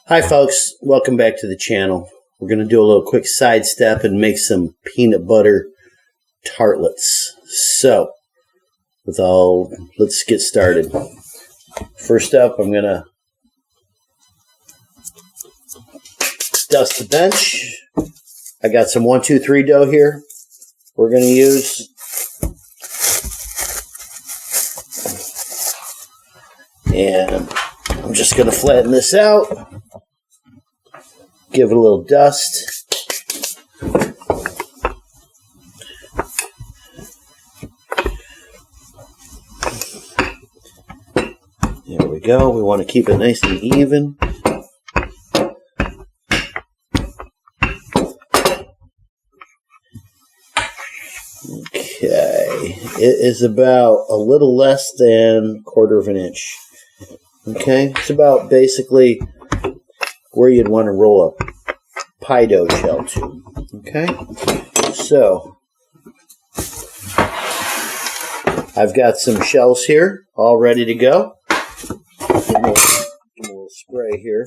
Hi folks, welcome back to the channel. We're going to do a little quick sidestep and make some peanut butter tartlets. So, let's get started. First up, I'm going to dust the bench. I got some 1, 2, 3 dough here we're going to use. And I'm just going to flatten this out. Give it a little dust. There we go. We want to keep it nice and even. Okay. It is about a little less than 1/4 of an inch. Okay. It's about basically where you'd want to roll a pie dough shell to. Okay, so I've got some shells here all ready to go. Give me a little spray here.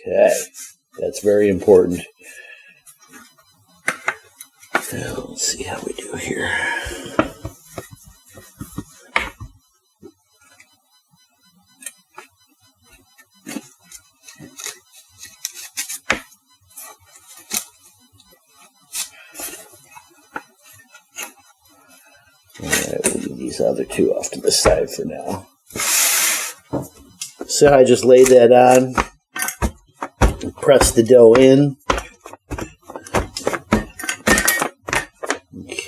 Okay, that's very important. Now, let's see how we do here. Alright, we'll leave these other two off to the side for now. So I just laid that on, press the dough in.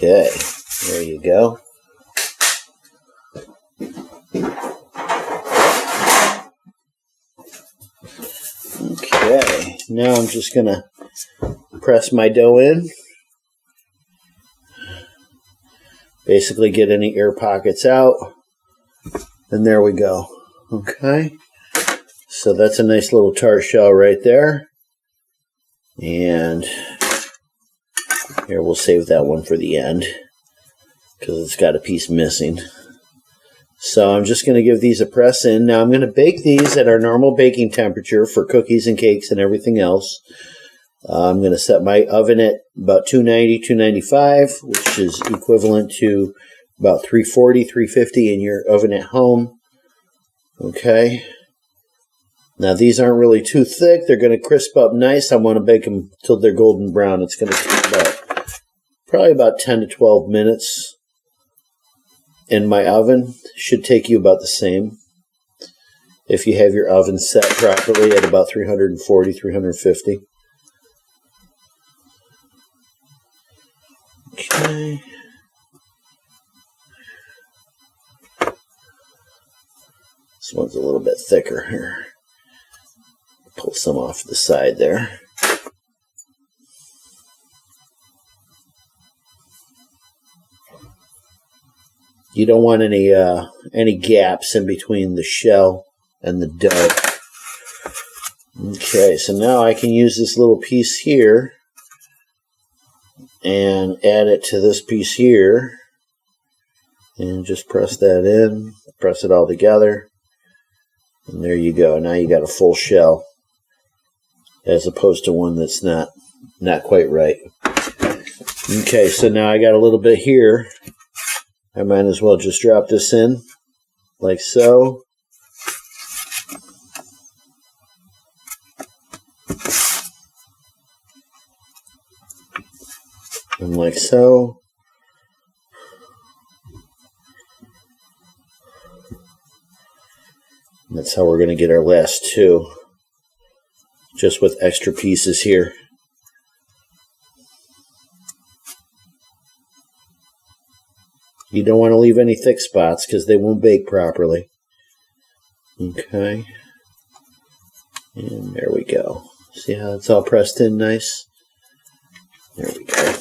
Okay, there you go. Okay, now I'm just going to press my dough in. Basically get any air pockets out. And there we go. Okay, so that's a nice little tart shell right there. And here, we'll save that one for the end because it's got a piece missing. So I'm just going to give these a press in. Now I'm going to bake these at our normal baking temperature for cookies and cakes and everything else. I'm going to set my oven at about 290, 295, which is equivalent to about 340, 350 in your oven at home. Okay. Now these aren't really too thick. They're going to crisp up nice. I want to bake them till they're golden brown. It's going to take probably about 10 to 12 minutes in my oven. Should take you about the same if you have your oven set properly at about 340, 350. Okay. This one's a little bit thicker here. Pull some off the side there. You don't want any gaps in between the shell and the dough. Okay, so now I can use this little piece here and add it to this piece here. And just press that in, press it all together. And there you go. Now you got a full shell as opposed to one that's not quite right. Okay, so now I got a little bit here. I might as well just drop this in, like so. And like so. And that's how we're going to get our last two, just with extra pieces here. You don't want to leave any thick spots because they won't bake properly. Okay. And there we go. See how it's all pressed in nice? There we go.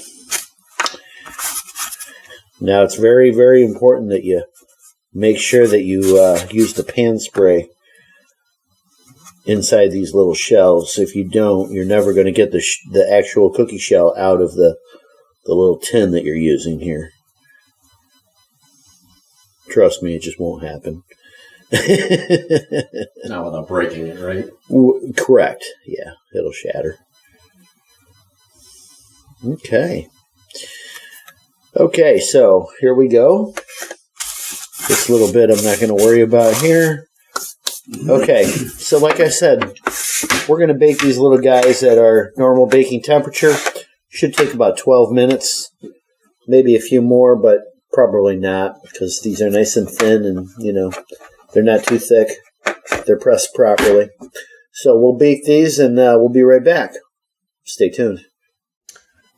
Now it's very, very important that you make sure that you use the pan spray inside these little shells. If you don't, you're never going to get the actual cookie shell out of the the little tin that you're using here. Trust me, it just won't happen. Not without breaking it, right? Correct. Yeah, it'll shatter. Okay, so here we go. This little bit I'm not going to worry about here. Okay, so like I said, we're going to bake these little guys at our normal baking temperature. Should take about 12 minutes, maybe a few more, but probably not, because these are nice and thin and, they're not too thick. They're pressed properly. So we'll bake these and we'll be right back. Stay tuned.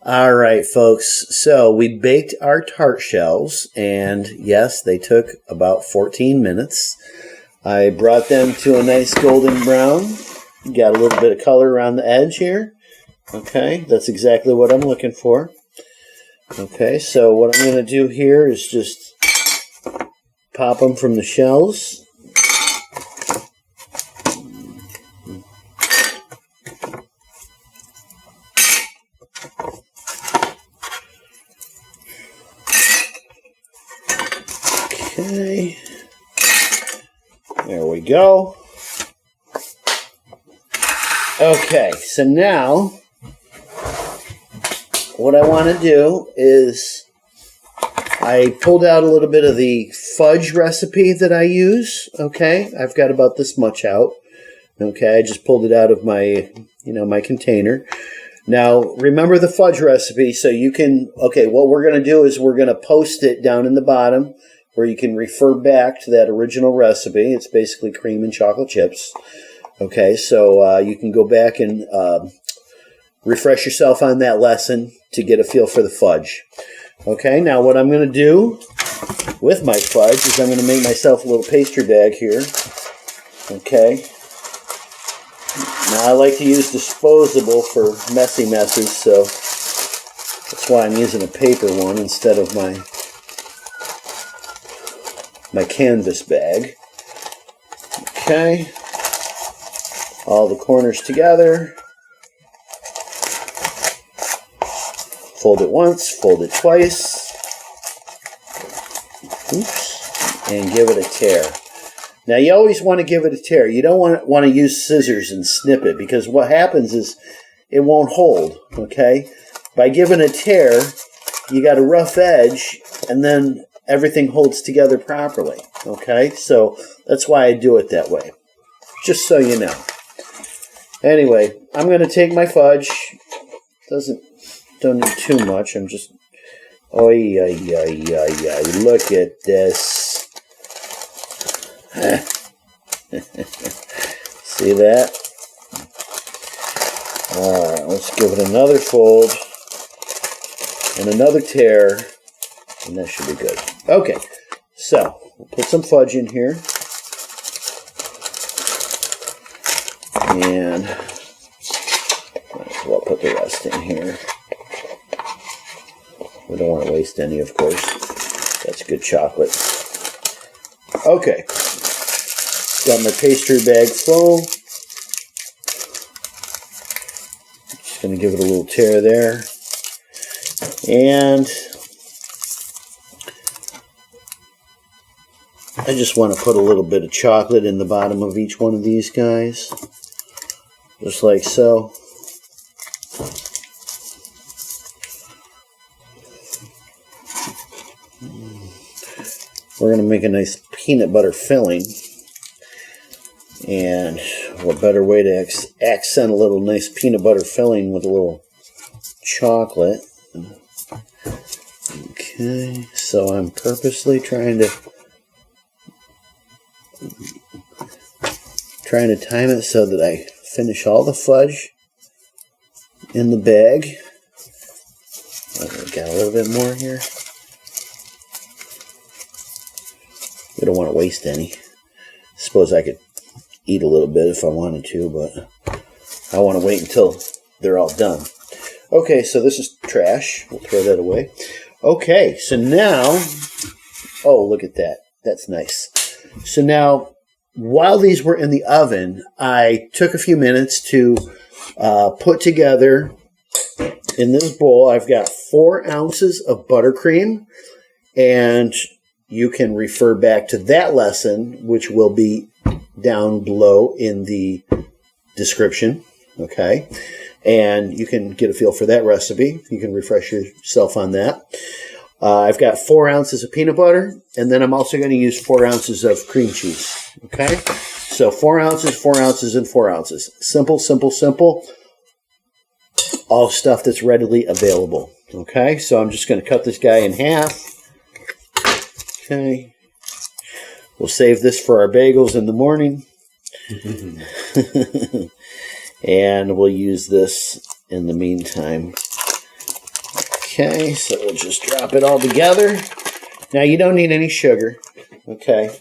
All right, folks. So we baked our tart shells, and yes, they took about 14 minutes. I brought them to a nice golden brown. Got a little bit of color around the edge here. Okay, that's exactly what I'm looking for. Okay, so what I'm going to do here is just pop them from the shells. Okay, there we go. Okay, so now what I want to do is I pulled out a little bit of the fudge recipe that I use. Okay, I've got about this much out. Okay, I just pulled it out of my, my container. Now, remember the fudge recipe, so you can, what we're going to do is we're going to post it down in the bottom where you can refer back to that original recipe. It's basically cream and chocolate chips. Okay, so you can go back and refresh yourself on that lesson to get a feel for the fudge. Okay, now what I'm going to do with my fudge is I'm going to make myself a little pastry bag here. Okay. Now I like to use disposable for messy messes, so that's why I'm using a paper one instead of my canvas bag. Okay. All the corners together. Fold it once, fold it twice. Oops. And give it a tear. Now you always want to give it a tear. You don't want to use scissors and snip it, because what happens is it won't hold, okay? By giving a tear, you got a rough edge, and then everything holds together properly, okay? So that's why I do it that way, just so you know. Anyway, I'm going to take my fudge. Don't need too much. I'm just... Look at this. See that? Alright, let's give it another fold and another tear, and that should be good. Okay, so we'll put some fudge in here, and might as well put the rest in here. We don't want to waste any, of course. That's good chocolate. Okay. Got my pastry bag full. Just going to give it a little tear there. And I just want to put a little bit of chocolate in the bottom of each one of these guys. Just like so. We're going to make a nice peanut butter filling. And what better way to accent a little nice peanut butter filling with a little chocolate. Okay, so I'm purposely trying to time it so that I finish all the fudge in the bag. Got a little bit more here. We don't want to waste any. Suppose I could eat a little bit if I wanted to, but I want to wait until they're all done. Okay, so this is trash. We'll throw that away. Okay, so now, oh, look at that. That's nice. So now, while these were in the oven, I took a few minutes to put together in this bowl, I've got 4 ounces of buttercream, and you can refer back to that lesson, which will be down below in the description. Okay. And you can get a feel for that recipe. You can refresh yourself on that. I've got 4 ounces of peanut butter, and then I'm also going to use 4 ounces of cream cheese. Okay. So 4 ounces, 4 ounces, and 4 ounces. Simple, simple, simple. All stuff that's readily available. Okay. So I'm just going to cut this guy in half. Okay. We'll save this for our bagels in the morning. And we'll use this in the meantime. Okay, so we'll just drop it all together. Now, you don't need any sugar. Okay.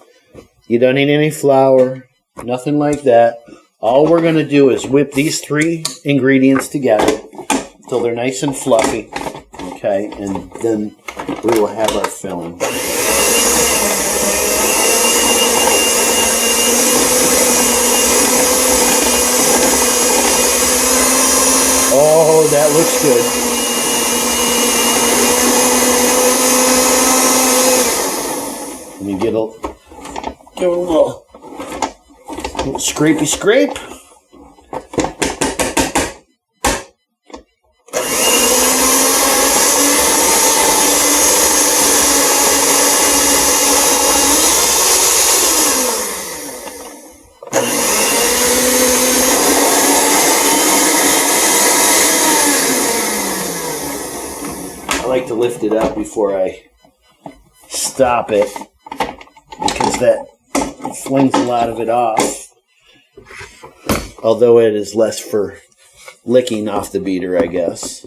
You don't need any flour. Nothing like that. All we're going to do is whip these 3 ingredients together until they're nice and fluffy. Okay, and then we will have our filling. Oh, that looks good. Let me get a little scrapey scrape. I like to lift it up before I stop it, because that flings a lot of it off. Although it is less for licking off the beater, I guess.